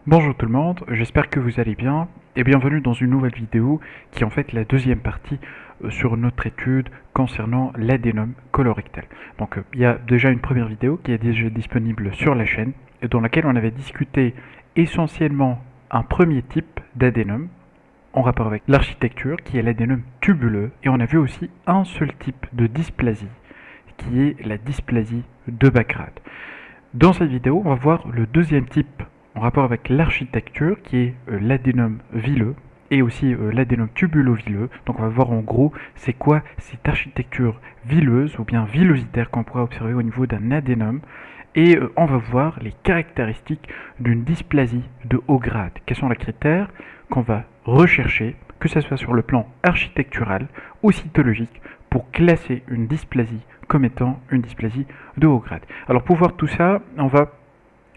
Bonjour tout le monde, j'espère que vous allez bien et bienvenue dans une nouvelle vidéo qui est en fait la deuxième partie sur notre étude concernant l'adénome colorectal. Donc il y a déjà une première vidéo qui est déjà disponible sur la chaîne et dans laquelle on avait discuté essentiellement un premier type d'adénome en rapport avec l'architecture qui est l'adénome tubuleux et on a vu aussi un seul type de dysplasie qui est la dysplasie de Backrad. Dans cette vidéo, on va voir le deuxième type en rapport avec l'architecture qui est l'adénome vileux et aussi l'adénome tubulo-vileux. Donc on va voir en gros c'est quoi cette architecture vileuse ou bien villositaire qu'on pourra observer au niveau d'un adénome. Et on va voir les caractéristiques d'une dysplasie de haut grade. Quels sont les critères qu'on va rechercher, que ce soit sur le plan architectural ou cytologique, pour classer une dysplasie comme étant une dysplasie de haut grade. Alors pour voir tout ça, on va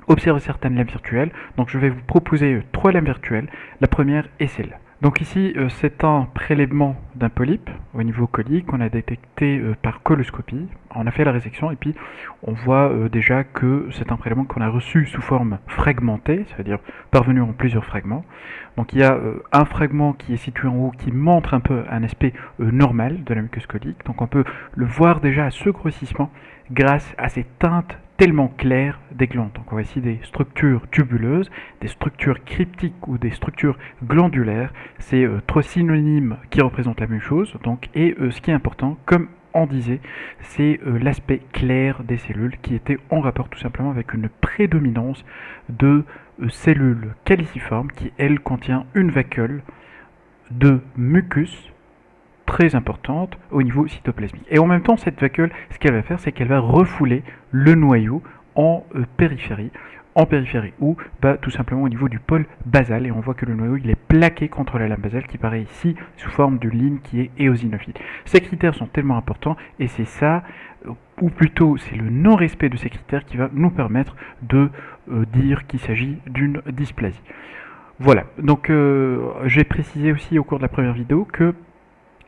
observer certaines lames virtuelles. Donc je vais vous proposer trois lames virtuelles. La première est celle-là. Donc ici, c'est un prélèvement d'un polype au niveau colique qu'on a détecté par coloscopie. On a fait la résection et puis on voit déjà que c'est un prélèvement qu'on a reçu sous forme fragmentée, c'est-à-dire parvenu en plusieurs fragments. Donc il y a un fragment qui est situé en haut qui montre un peu un aspect normal de la muqueuse colique. Donc on peut le voir déjà à ce grossissement grâce à ces teintes tellement claires des glandes. Donc on voit ici des structures tubuleuses, des structures cryptiques ou des structures glandulaires. C'est trois synonymes qui représentent la même chose. Donc, et ce qui est important, comme on disait, c'est l'aspect clair des cellules qui était en rapport tout simplement avec une prédominance de cellules caliciformes qui, elle, contient une vacuole de mucus très importante au niveau cytoplasmique. Et en même temps, cette vacuole, ce qu'elle va faire, c'est qu'elle va refouler le noyau en périphérie. En périphérie ou tout simplement au niveau du pôle basal, et on voit que le noyau il est plaqué contre la lame basale qui paraît ici sous forme d'une ligne qui est éosinophile. Ces critères sont tellement importants et c'est ça, ou plutôt c'est le non-respect de ces critères qui va nous permettre de dire qu'il s'agit d'une dysplasie. Voilà, donc j'ai précisé aussi au cours de la première vidéo que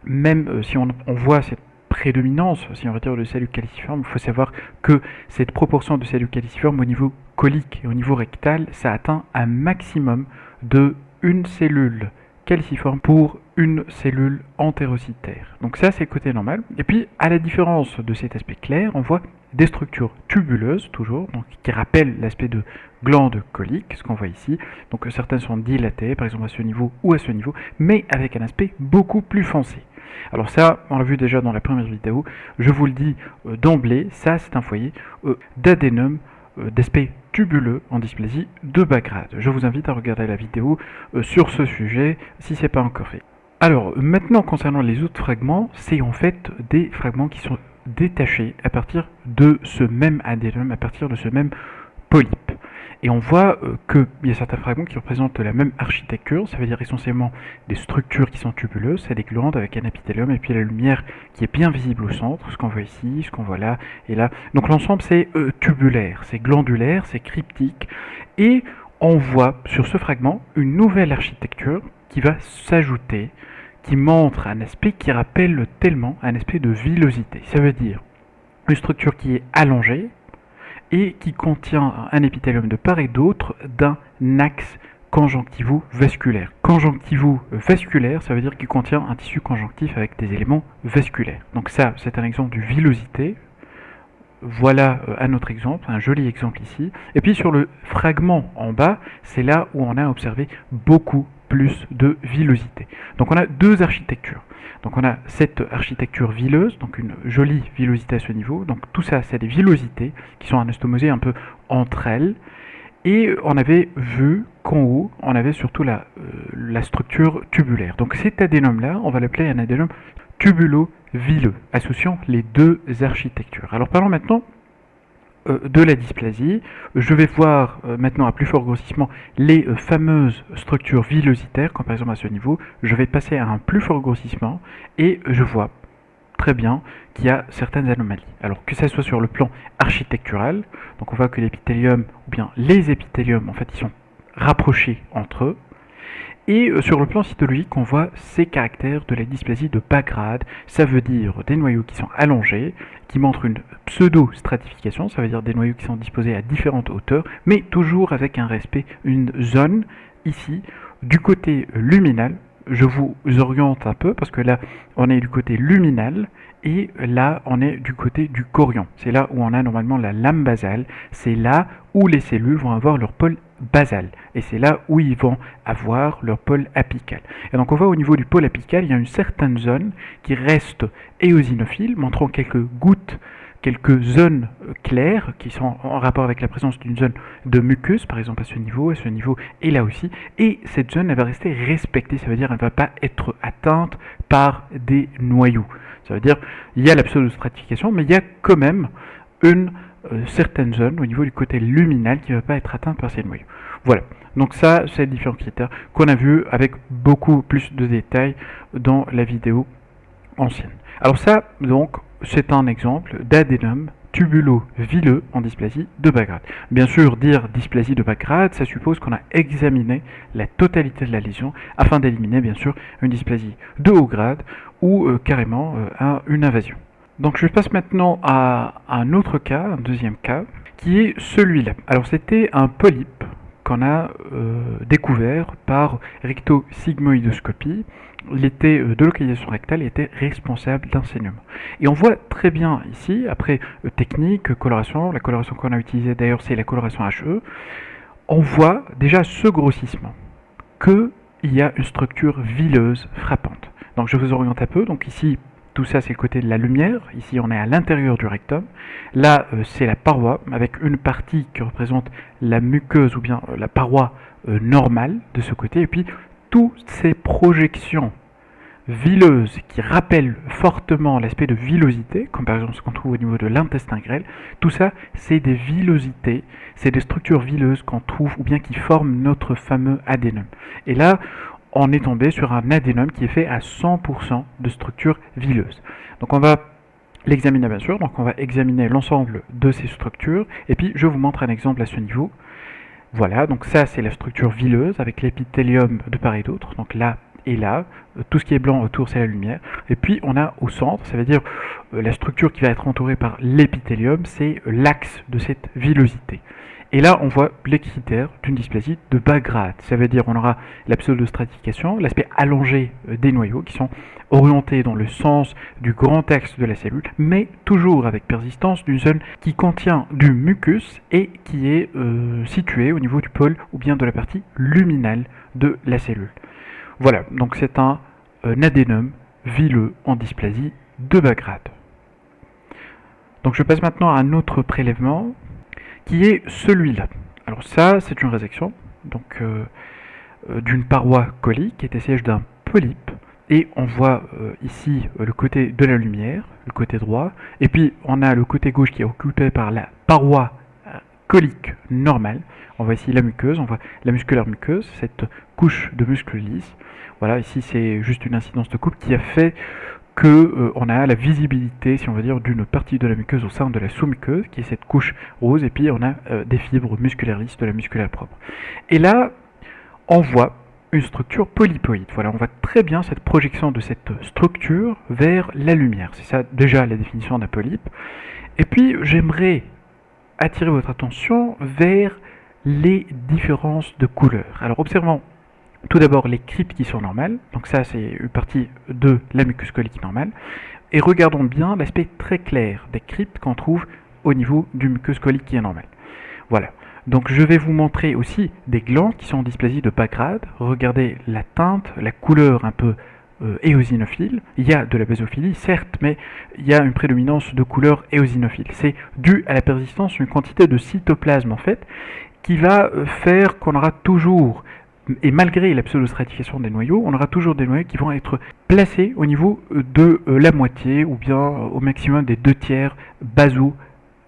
même si on voit cette prédominance, si on retire de cellules caliciformes, il faut savoir que cette proportion de cellules caliciformes au niveau colique et au niveau rectal, ça atteint un maximum de une cellule caliciforme pour une cellule entérocytaire. Donc ça, c'est le côté normal. Et puis, à la différence de cet aspect clair, on voit des structures tubuleuses, toujours, donc, qui rappellent l'aspect de glande colique, ce qu'on voit ici. Donc certaines sont dilatées, par exemple à ce niveau ou à ce niveau, mais avec un aspect beaucoup plus foncé. Alors ça, on l'a vu déjà dans la première vidéo, je vous le dis d'emblée, ça c'est un foyer d'adénome d'aspect tubuleux en dysplasie de bas grade. Je vous invite à regarder la vidéo sur ce sujet si ce n'est pas encore fait. Alors maintenant concernant les autres fragments, c'est en fait des fragments qui sont détachés à partir de ce même adénome, à partir de ce même polype. Et on voit qu'il y a certains fragments qui représentent la même architecture, ça veut dire essentiellement des structures qui sont tubuleuses, c'est des glandes avec un épithélium et puis la lumière qui est bien visible au centre, ce qu'on voit ici, ce qu'on voit là et là. Donc l'ensemble c'est tubulaire, c'est glandulaire, c'est cryptique et on voit sur ce fragment une nouvelle architecture qui va s'ajouter, qui montre un aspect qui rappelle tellement un aspect de villosité. Ça veut dire une structure qui est allongée, et qui contient un épithélium de part et d'autre d'un axe conjonctivo-vasculaire. Conjonctivo-vasculaire, ça veut dire qu'il contient un tissu conjonctif avec des éléments vasculaires. Donc ça, c'est un exemple de villosité. Voilà un autre exemple, un joli exemple ici. Et puis sur le fragment en bas, c'est là où on a observé beaucoup plus de villosité. Donc on a deux architectures. Donc on a cette architecture vileuse, donc une jolie villosité à ce niveau. Donc tout ça, c'est des villosités qui sont anastomosées un peu entre elles. Et on avait vu qu'en haut, on avait surtout la structure tubulaire. Donc cet adénome-là, on va l'appeler un adénome tubulo-vileux, associant les deux architectures. Alors parlons maintenant de la dysplasie. Je vais voir maintenant à plus fort grossissement les fameuses structures villositaires, comme par exemple à ce niveau. Je vais passer à un plus fort grossissement et je vois très bien qu'il y a certaines anomalies. Alors que ça soit sur le plan architectural, donc on voit que l'épithélium, ou bien les épithéliums, en fait, ils sont rapprochés entre eux. Et sur le plan cytologique, on voit ces caractères de la dysplasie de bas grade. Ça veut dire des noyaux qui sont allongés, qui montrent une pseudo-stratification, ça veut dire des noyaux qui sont disposés à différentes hauteurs, mais toujours avec un respect, une zone ici, du côté luminal. Je vous oriente un peu parce que là, on est du côté luminal et là, on est du côté du chorion. C'est là où on a normalement la lame basale. C'est là où les cellules vont avoir leur pôle basal. Et c'est là où ils vont avoir leur pôle apical. Et donc, on voit au niveau du pôle apical, il y a une certaine zone qui reste éosinophile, montrant quelques gouttes, quelques zones claires qui sont en rapport avec la présence d'une zone de muqueuse, par exemple à ce niveau et là aussi. Et cette zone, elle va rester respectée, ça veut dire qu'elle ne va pas être atteinte par des noyaux. Ça veut dire il y a la pseudostratification, mais il y a quand même une certaine zone au niveau du côté luminal qui ne va pas être atteinte par ces noyaux. Voilà, donc ça, c'est les différents critères qu'on a vus avec beaucoup plus de détails dans la vidéo ancienne. Alors ça, donc, c'est un exemple d'adénome tubulo-vileux en dysplasie de bas grade. Bien sûr, dire dysplasie de bas grade, ça suppose qu'on a examiné la totalité de la lésion afin d'éliminer, bien sûr, une dysplasie de haut grade ou carrément à une invasion. Donc je passe maintenant à un autre cas, un deuxième cas, qui est celui-là. Alors c'était un polype qu'on a découvert par rectosigmoïdoscopie. Il était de localisation rectale et était responsable d'un saignement. Et on voit très bien ici, après technique, coloration, la coloration qu'on a utilisée d'ailleurs c'est la coloration HE, on voit déjà ce grossissement, qu'il y a une structure vileuse frappante. Donc je vous oriente un peu, donc ici tout ça c'est le côté de la lumière, ici on est à l'intérieur du rectum, là c'est la paroi avec une partie qui représente la muqueuse ou bien la paroi normale de ce côté, et puis toutes ces projections vileuses qui rappellent fortement l'aspect de villosité, comme par exemple ce qu'on trouve au niveau de l'intestin grêle, tout ça c'est des villosités, c'est des structures vileuses qu'on trouve ou bien qui forment notre fameux adénome. Et là, on est tombé sur un adénome qui est fait à 100% de structures vileuses. Donc on va l'examiner bien sûr, donc on va examiner l'ensemble de ces structures, et puis je vous montre un exemple à ce niveau. Voilà, donc ça c'est la structure vileuse avec l'épithélium de part et d'autre, donc là et là, tout ce qui est blanc autour c'est la lumière, et puis on a au centre, ça veut dire la structure qui va être entourée par l'épithélium, c'est l'axe de cette villosité. Et là, on voit les critères d'une dysplasie de bas grade. Ça veut dire qu'on aura la pseudostratification, l'aspect allongé des noyaux qui sont orientés dans le sens du grand axe de la cellule, mais toujours avec persistance d'une zone qui contient du mucus et qui est située au niveau du pôle ou bien de la partie luminale de la cellule. Voilà, donc c'est un adénome vileux en dysplasie de bas grade. Donc je passe maintenant à un autre prélèvement qui est celui-là. Alors ça, c'est une résection donc d'une paroi colique qui était siège d'un polype. Et on voit ici le côté de la lumière, le côté droit. Et puis on a le côté gauche qui est occupé par la paroi colique normale. On voit ici la muqueuse, on voit la musculaire muqueuse, cette couche de muscles lisses. Voilà, ici c'est juste une incidence de coupe qui a fait qu'on a la visibilité, si on veut dire, d'une partie de la muqueuse au sein de la sous-muqueuse, qui est cette couche rose, et puis on a des fibres musculaires lisses de la musculaire propre. Et là, on voit une structure polypoïde. Voilà, on voit très bien cette projection de cette structure vers la lumière. C'est ça déjà la définition d'un polype. Et puis, j'aimerais attirer votre attention vers les différences de couleurs. Alors, observons tout d'abord les cryptes qui sont normales, donc ça c'est une partie de la muqueuse colique normale, et regardons bien l'aspect très clair des cryptes qu'on trouve au niveau du muqueuse colique qui est normal. Voilà, donc je vais vous montrer aussi des glands qui sont en dysplasie de bas grade. Regardez la teinte, la couleur un peu éosinophile. Il y a de la basophilie certes, mais il y a une prédominance de couleur éosinophile. C'est dû à la persistance d'une quantité de cytoplasme en fait, qui va faire qu'on aura toujours, et malgré la pseudostratification des noyaux, on aura toujours des noyaux qui vont être placés au niveau de la moitié ou bien au maximum des 2/3 basaux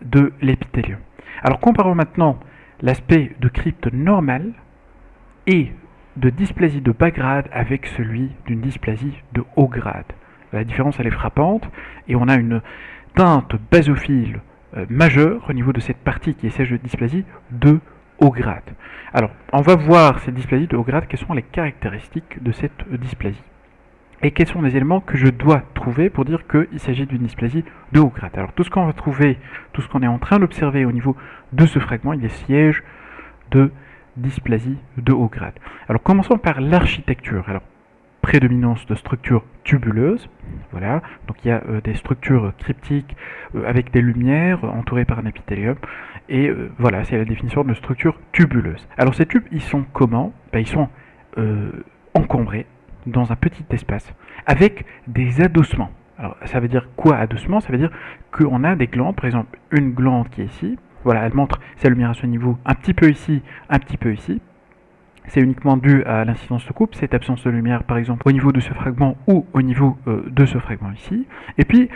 de l'épithélium. Alors comparons maintenant l'aspect de crypte normale et de dysplasie de bas grade avec celui d'une dysplasie de haut grade. La différence elle est frappante et on a une teinte basophile majeure au niveau de cette partie qui est siège de dysplasie de haut grade. Alors, on va voir cette dysplasie de haut grade, quelles sont les caractéristiques de cette dysplasie. Et quels sont les éléments que je dois trouver pour dire qu'il s'agit d'une dysplasie de haut grade. Alors tout ce qu'on va trouver, tout ce qu'on est en train d'observer au niveau de ce fragment, il est siège de dysplasie de haut grade. Alors commençons par l'architecture. Alors prédominance de structures tubuleuses, voilà, donc il y a des structures cryptiques avec des lumières entourées par un épithélium, et voilà, c'est la définition de structure tubuleuse. Alors ces tubes, ils sont comment? Ils sont encombrés dans un petit espace avec des adossements. Alors ça veut dire quoi adossement? Ça veut dire qu'on a des glandes, par exemple une glande qui est ici, voilà, elle montre sa lumière à ce niveau, un petit peu ici, un petit peu ici. C'est uniquement dû à l'incidence de coupe, cette absence de lumière par exemple au niveau de ce fragment ou au niveau de ce fragment ici. Et puis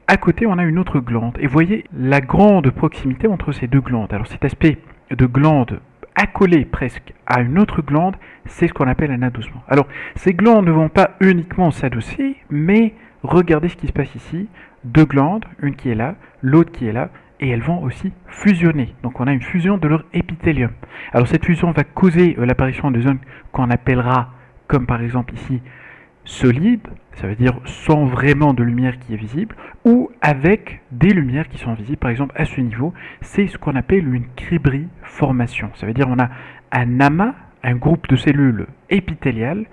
à côté on a une autre glande. Et vous voyez la grande proximité entre ces deux glandes. Alors cet aspect de glande accolé presque à une autre glande, c'est ce qu'on appelle un adossement. Alors, ces glandes ne vont pas uniquement s'adosser, mais regardez ce qui se passe ici. Deux glandes, une qui est là, l'autre qui est là, et elles vont aussi fusionner. Donc on a une fusion de leur épithélium. Alors cette fusion va causer l'apparition de zones qu'on appellera, comme par exemple ici, solides, ça veut dire sans vraiment de lumière qui est visible, ou avec des lumières qui sont visibles, par exemple à ce niveau, c'est ce qu'on appelle une cribriformation. Ça veut dire on a un amas, un groupe de cellules épithéliales,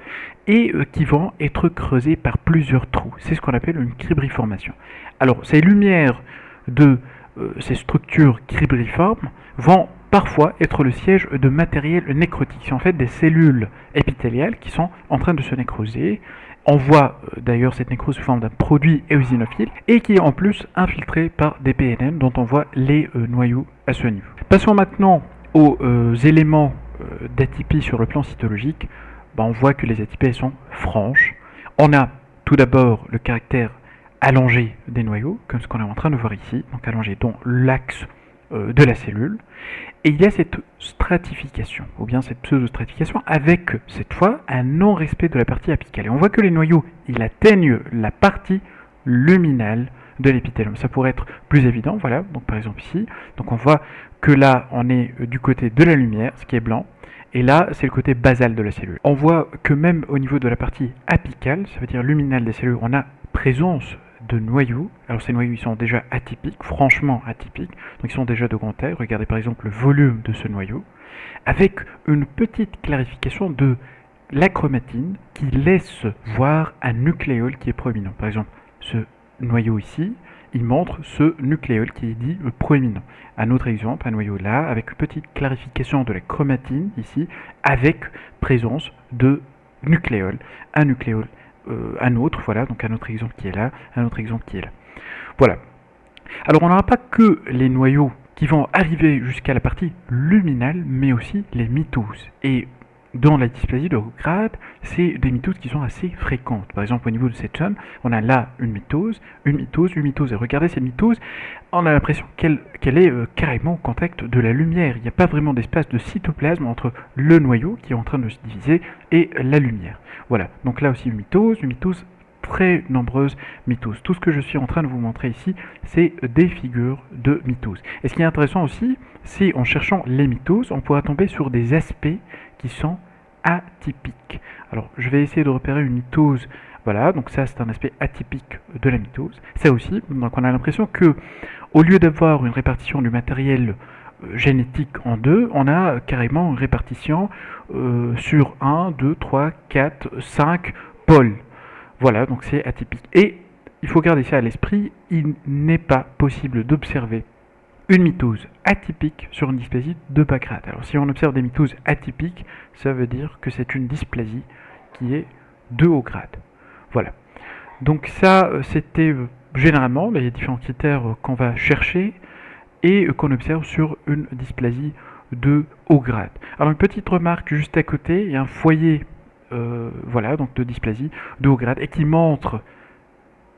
et qui vont être creusées par plusieurs trous. C'est ce qu'on appelle une cribriformation. Alors ces lumières de ces structures cribriformes vont parfois être le siège de matériel nécrotique. C'est en fait des cellules épithéliales qui sont en train de se nécroser. On voit d'ailleurs cette nécrose sous forme d'un produit éosinophile et qui est en plus infiltré par des PNN dont on voit les noyaux à ce niveau. Passons maintenant aux éléments d'atypie sur le plan cytologique. On voit que les atypies sont franches. On a tout d'abord le caractère allongé des noyaux, comme ce qu'on est en train de voir ici, donc allongé dans l'axe de la cellule. Et il y a cette stratification, ou bien cette pseudostratification, avec cette fois un non-respect de la partie apicale. Et on voit que les noyaux, ils atteignent la partie luminale de l'épithélium. Ça pourrait être plus évident, voilà, donc par exemple ici. Donc on voit que là, on est du côté de la lumière, ce qui est blanc, et là, c'est le côté basal de la cellule. On voit que même au niveau de la partie apicale, ça veut dire luminale des cellules, on a présence de noyaux. Alors ces noyaux, ils sont déjà atypiques, franchement atypiques, donc ils sont déjà de grande taille. Regardez par exemple le volume de ce noyau, avec une petite clarification de la chromatine qui laisse voir un nucléole qui est proéminent. Par exemple, ce noyau ici, il montre ce nucléole qui est dit proéminent. Un autre exemple, un noyau là, avec une petite clarification de la chromatine ici, avec présence de nucléole. Un nucléole, un autre, voilà, donc un autre exemple qui est là, un autre exemple qui est là. Voilà. Alors on n'aura pas que les noyaux qui vont arriver jusqu'à la partie luminale, mais aussi les mitoses. Et dans la dysplasie de haut grade, c'est des mitoses qui sont assez fréquentes. Par exemple, au niveau de cette zone, on a là une mitose, une mitose, une mitose. Et regardez cette mitose, on a l'impression qu'elle est carrément au contact de la lumière. Il n'y a pas vraiment d'espace de cytoplasme entre le noyau qui est en train de se diviser et la lumière. Voilà, donc là aussi une mitose très nombreuses mitoses. Tout ce que je suis en train de vous montrer ici, c'est des figures de mitoses. Et ce qui est intéressant aussi, c'est en cherchant les mitoses, on pourra tomber sur des aspects qui sont atypiques. Alors, je vais essayer de repérer une mitose. Voilà, donc ça c'est un aspect atypique de la mitose. Ça aussi, donc on a l'impression que au lieu d'avoir une répartition du matériel génétique en deux, on a carrément une répartition sur 1, 2, 3, 4, 5 pôles. Voilà, donc c'est atypique. Et il faut garder ça à l'esprit, il n'est pas possible d'observer une mitose atypique sur une dysplasie de bas grade. Alors si on observe des mitoses atypiques, ça veut dire que c'est une dysplasie qui est de haut grade. Voilà. Donc ça, c'était généralement les différents critères qu'on va chercher et qu'on observe sur une dysplasie de haut grade. Alors une petite remarque juste à côté, il y a un foyer voilà, donc de dysplasie de haut grade et qui montre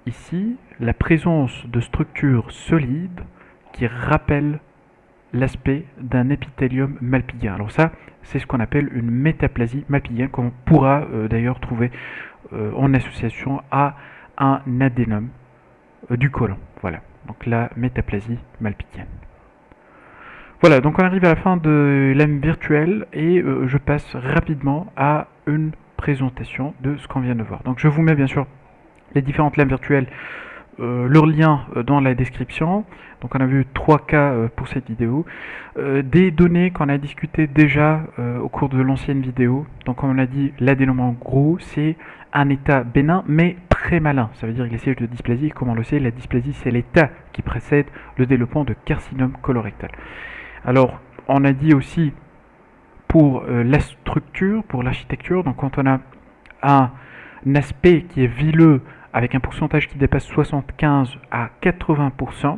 ici la présence de structures solides qui rappellent l'aspect d'un épithélium malpighien. Alors ça, c'est ce qu'on appelle une métaplasie malpighienne qu'on pourra d'ailleurs trouver en association à un adénome du côlon. Voilà, donc la métaplasie malpighienne. Voilà, donc on arrive à la fin de l'AM virtuelle et je passe rapidement à une présentation de ce qu'on vient de voir. Donc je vous mets bien sûr les différentes lames virtuelles, leurs liens dans la description. Donc on a vu 3 cas pour cette vidéo. Des données qu'on a discutées déjà au cours de l'ancienne vidéo. Donc comme on a dit, l'adénome en gros c'est un état bénin mais très malin. Ça veut dire que les sièges de dysplasie, comme on le sait, la dysplasie c'est l'état qui précède le développement de carcinome colorectal. Alors on a dit aussi pour la structure, pour l'architecture, donc quand on a un aspect qui est vileux avec un pourcentage qui dépasse 75 à 80%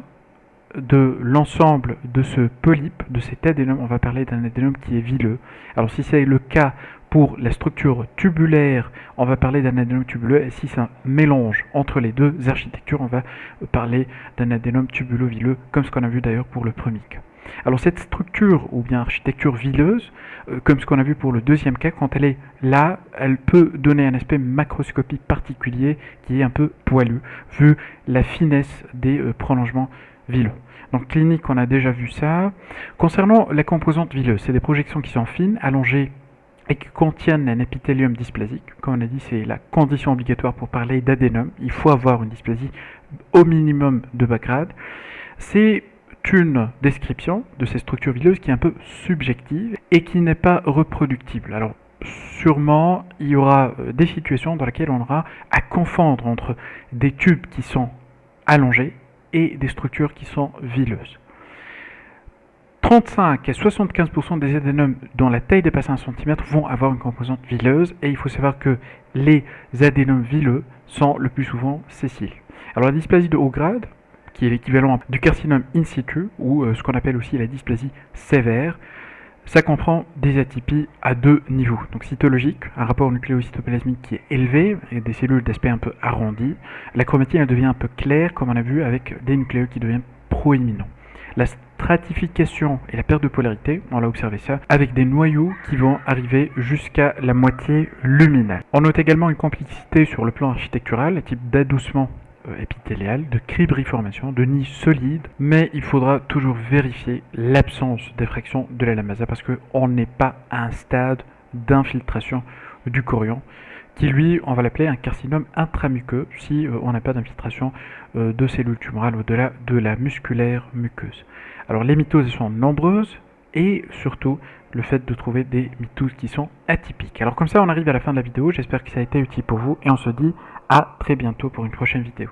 de l'ensemble de ce polype, de cet adénome, on va parler d'un adénome qui est vileux. Alors si c'est le cas pour la structure tubulaire, on va parler d'un adénome tubuleux, et si c'est un mélange entre les deux architectures, on va parler d'un adénome tubulo-vileux, comme ce qu'on a vu d'ailleurs pour le premier cas. Alors cette structure, ou bien architecture vileuse, comme ce qu'on a vu pour le deuxième cas, quand elle est là, elle peut donner un aspect macroscopique particulier qui est un peu poilu, vu la finesse des prolongements vileux. Donc clinique, on a déjà vu ça. Concernant la composante vileuse, c'est des projections qui sont fines, allongées et qui contiennent un épithélium dysplasique. Comme on a dit, c'est la condition obligatoire pour parler d'adénome. Il faut avoir une dysplasie au minimum de bas grade. C'est une description de ces structures vileuses qui est un peu subjective et qui n'est pas reproductible. Alors sûrement il y aura des situations dans lesquelles on aura à confondre entre des tubes qui sont allongés et des structures qui sont vileuses. 35 à 75% des adénomes dont la taille dépasse 1 cm vont avoir une composante vileuse, et il faut savoir que les adénomes vileux sont le plus souvent sessiles. Alors la dysplasie de haut grade, qui est l'équivalent du carcinome in situ, ou ce qu'on appelle aussi la dysplasie sévère, ça comprend des atypies à deux niveaux. Donc cytologique, un rapport nucléocytoplasmique qui est élevé, et des cellules d'aspect un peu arrondi. La chromatine elle devient un peu claire, comme on a vu, avec des nucléoïdes qui deviennent proéminents. La stratification et la perte de polarité, on l'a observé ça, avec des noyaux qui vont arriver jusqu'à la moitié luminale. On note également une complicité sur le plan architectural, type d'adoucement épithélial, de cribriformation, de nid solide, mais il faudra toujours vérifier l'absence d'effraction de la lamasa parce qu'on n'est pas à un stade d'infiltration du chorion, qui lui, on va l'appeler un carcinome intramuqueux si on n'a pas d'infiltration de cellules tumorales au-delà de la musculaire muqueuse. Alors les mitoses sont nombreuses et surtout le fait de trouver des mitoses qui sont atypiques. Alors comme ça on arrive à la fin de la vidéo, j'espère que ça a été utile pour vous et on se dit à très bientôt pour une prochaine vidéo.